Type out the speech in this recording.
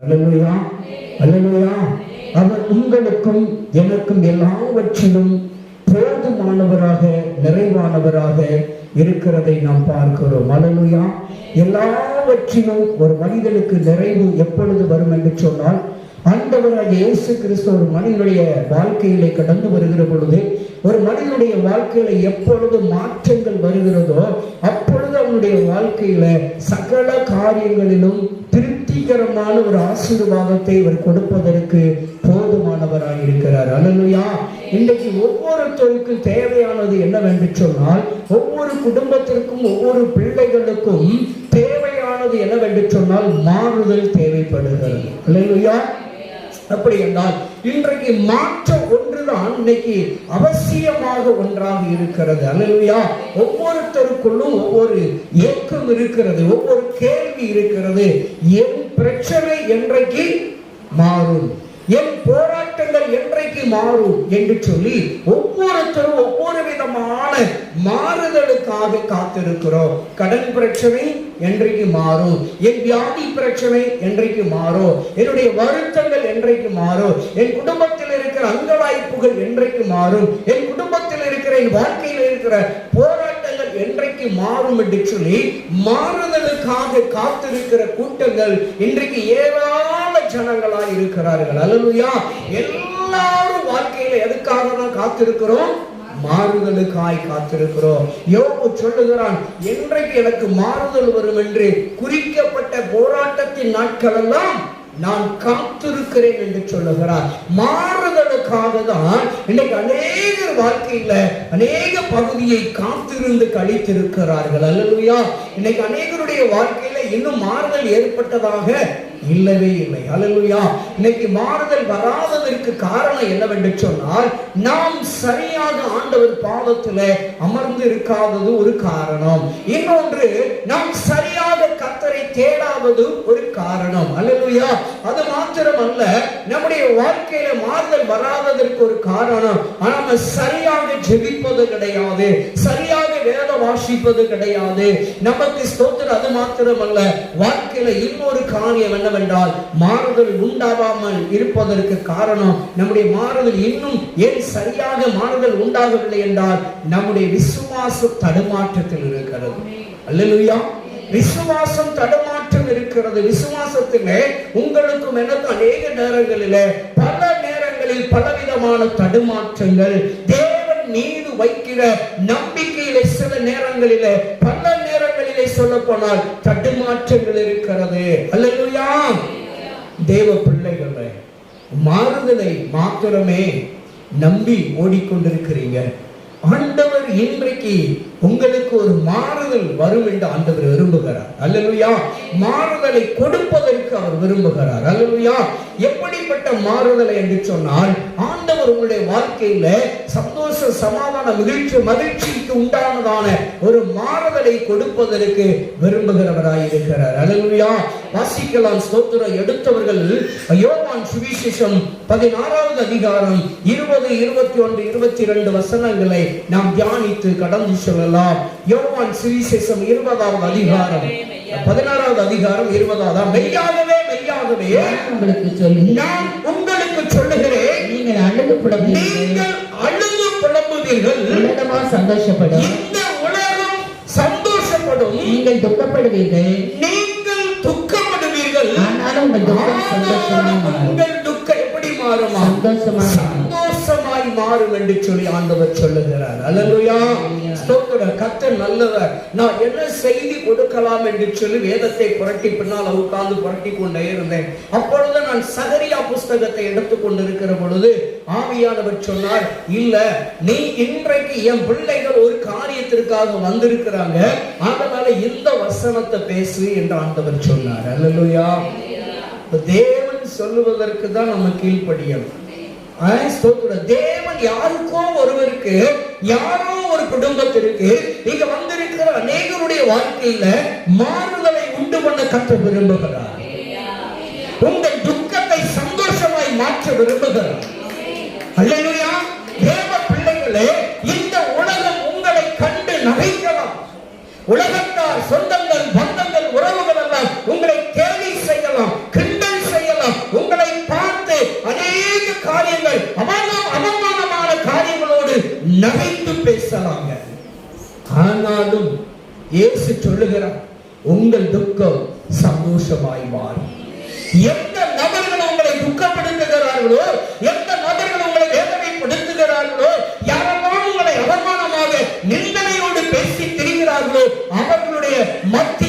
அல்லேலூயா, அல்லேலூயா. அவர் உங்களுக்கும் எனக்கும் எல்லாவற்றிலும் போதுமானவராக நிறைவானவராக இருக்கிறதை நாம் பார்க்கிறோம். அல்லேலூயா. எல்லாவற்றிலும் ஒரு மனிதனுக்கு நிறைவு எப்பொழுது வரும் என்று சொன்னால், ஆண்டவராகிய இயேசு கிறிஸ்து ஒரு மனிதனுடைய வாழ்க்கையிலே கடந்து வருகிற பொழுது, ஒரு மனிதனுடைய வாழ்க்கையில எப்பொழுது மாற்றங்கள் வருகிறதோ அப்பொழுது அவனுடைய வாழ்க்கையில சகல காரியங்களிலும் திருப்திகரமான ஒரு ஆசீர்வாதத்தை அவர் கொடுப்பதற்கு போதுமானவராய் இருக்கிறார். அல்லேலூயா. இன்றைக்கு ஒவ்வொருத்தருக்கும் தேவையானது என்னவென்று சொன்னால், ஒவ்வொரு குடும்பத்திற்கும் ஒவ்வொரு பிள்ளைகளுக்கும் தேவையானது என்னவென்று சொன்னால் மாறுதல் தேவைப்படுகிறது. அல்லேலூயா. அப்படி என்றால் இன்றைக்கு மாற்றம் ஒன்றுதான் இன்னைக்கு அவசியமாக ஒன்றாக இருக்கிறது. அல்லேலூயா. ஒவ்வொருத்தருக்குள்ளும் ஒவ்வொரு ஏக்கம் இருக்கிறது, ஒவ்வொரு கேள்வி இருக்கிறது. என் பிரச்சனை என்றைக்கு மாறும், என் போராட்டங்கள் என்றைக்கு மாறும் என்று சொல்லி ஒவ்வொருத்தரும் ஒவ்வொரு விதமான மாறுதலுக்காக காத்திருக்கிறோம். கடன் பிரச்சனை என்றைக்கு மாறும், என் வியாதி பிரச்சனை என்றைக்கு மாறும், என்னுடைய வருத்தங்கள் என்றைக்கு மாறும், என் குடும்பத்தில் இருக்கிற அங்கலாய்ப்புகள் என்றைக்கு மாறும், என் குடும்பத்தில் இருக்கிற என் வாழ்க்கையில் இருக்கிற போராட்டங்கள் என்றைக்கு மாறும் என்று சொல்லி மாறுதலுக்காக காத்திருக்கிற கூட்டங்கள் இன்றைக்கு ஏராள ஜனங்களாய் இருக்கிறார்கள். அல்லேலூயா. எல்லாரும் வாழ்க்கையில எதுக்காக தான் காத்திருக்கிறோம்? மாறுதலுக்காய் காத்திருக்கிறோம். யோபு சொல்லுகிறான், என்றைக்கு எனக்கு மாறுதல் வரும் என்று குறிக்கப்பட்ட போராட்டத்தின் நாட்கள் எல்லாம் நான் காத்திருக்கிறேன் என்று சொல்லுகிறார். மாறுதலுக்காக தான் இன்னைக்கு அநேகர் வாழ்க்கையில அநேக பகுதியை காத்திருந்து கழித்திருக்கிறார்கள். அல்லேலூயா. இன்னைக்கு அநேகருடைய வாழ்க்கையில இன்னும் மாறுதல் ஏற்பட்டதாக இல்லவே இல்லை. அல்லேலூயா. இன்னைக்கு மாறுதல் வராததற்கு காரணம் என்னவென்று சொன்னால், நாம் சரியாக ஆண்டவர் பாதத்தில் அமர்ந்து இருக்காதது ஒரு காரணம். இன்னொன்று, நாம் சரியாக கர்த்தரை தேடாதது ஒரு காரணம். அல்லேலூயா. அது மாத்திரமல்ல, நம்முடைய வாழ்க்கையில மாறுதல் வராததற்கு ஒரு காரணம் நாம சரியாக ஜெபிப்பது கிடையாது, சரியாக வேத வாசிப்பது கிடையாது. நமக்கு ஸ்தோத்திரம். அது மாத்திரமல்ல, வாழ்க்கையில இன்னொரு காரியம் என்னவென்றால், மாறுதல் உண்டாகாமல் இருப்பதற்கு காரணம் நம்முடைய மாறுதல் இன்னும் ஏன் சரியாக மாறுதல் உண்டாகவில்லை என்றால் நம்முடைய விசுவாச தடுமாற்றத்தில் இருக்கிறது. அல்லேலூயா. விசுவாசம் தடுமாற்றம் இருக்கிறது. விசுவாசத்திலே உங்களுக்கும் எனக்கும் அநேக நேரங்களிலே பல நேரங்களில் பலவிதமான தடுமாற்றங்கள், தேவன் மீது வைக்கிற நம்பிக்கையிலே சில நேரங்களிலே பல நேரங்களிலே சொல்ல போனால் தடுமாற்றங்கள் இருக்கிறது. அல்லேலூயா. தேவ பிள்ளைகளே, மாறுதலை மாத்திரமே நம்பி ஓடிக்கொண்டிருக்கிறீங்க. ஆண்டவர் இன்றைக்கு உங்களுக்கு ஒரு மாறுதல் வரும் என்று ஆண்டவர் விரும்புகிறார். அல்லேலூயா. மாறுதலை கொடுப்பதற்கு அவர் விரும்புகிறார். அல்லேலூயா. எப்படிப்பட்ட மாறுதலை என்று சொன்னால், ஆண்டவர் உங்களுடைய வாழ்க்கையில சந்தோஷ சமாதான மகிழ்ச்சிக்கு உண்டானதான ஒரு மாறுதலை கொடுப்பதற்கு விரும்புகிறவராய் இருக்கிறார். அல்லேலூயா. வாசிக்கலாம். ஸ்தோத்திரம். எடுத்தவர்கள் யோவான் சுவிசேஷம் 16வது அதிகாரம் 20, 21, 22 வசனங்களை நாம் தியானித்து கடந்து சொல்லலாம். யோவான் சுவிசேஷம் 20வது அதிகாரம் 16வது அதிகாரம் 20வது. மெய்யாகவே மெய்யாகவே உங்களுக்கு சொல்லி நான் உங்களுக்கு சொல்லுகிறேன், நீங்கள் அழுது புலம்புவீர்கள், உலகமா சந்தோஷப்படும், இந்த உலகம் சந்தோஷப்படும், நீங்கள் துக்கப்படுவீர்கள், நீங்கள் துக்கப்படுவீர்கள், ஆனாலும் உங்கள் துக்கம் சந்தோஷமா மாறும். உங்கள் துக்கம் எப்படி மாறுமா? சந்தோஷமாய் மாறும் என்று சொல்லி ஆண்டவர் சொல்லுகிறார். அல்லேலூயா. ஸ்தோத்திரம். கர்த்தர் நல்லவர். நான் என்ன செய்தி கொடுக்கலாம் என்று சொல்லி வேதத்தை புரட்டி பின்னால் உட்கார்ந்து புரட்டி கொண்டே இருந்தேன். அப்பொழுது நான் சகரியா புஸ்தகத்தை எடுத்துக் கொண்டிருக்கிற பொழுது ஆவியானவர் சொன்னார், இல்ல, நீ இன்றைக்கு என் பிள்ளைகள் ஒரு காரியத்திற்காக வந்திருக்கிறாங்க, அதனால இந்த வசனத்தை பேசு என்று ஆண்டவர் சொன்னார். அல்லேலூயா. தேவன் சொல்லுவதற்கு தான் நம்ம கீழ்ப்படியணும். தேவன் யாருக்கோ ஒருவருக்கு, யாரோ ஒரு குடும்பத்திற்கு, இங்க வந்திருக்கிற அநேகருடைய வாழ்க்கையில மாறுதலை உண்டு பண்ண கர்த்தர் விரும்புகிறார். உங்கள் துக்கத்தை சந்தோஷமாய் மாற்ற விரும்புகிறார். அல்லேலூயா. தேவ பிள்ளைகளே, இந்த உலகம் உங்களை கண்டு நகைக்கலாம். உலகத்தார், சொந்தங்கள், பந்தங்கள், உறவுகள் எல்லாம் உங்களை கேலி செய்யலாம், கிண்டல் செய்யலாம். இயேசு சொல்லுகிறார், உங்கள் துக்கம் சந்தோஷமாய் மாறும். எந்த நபர்கள் உங்களை துக்கப்படுத்துகிறார்களோ, எந்த நபர்கள் உங்களை வேதனைப்படுத்துகிறார்களோ, யாரெல்லாம் உங்களை அவமானமாக நிந்தனையோடு பேசி திரிகிறார்களோ, அவர்களுடைய மத்திய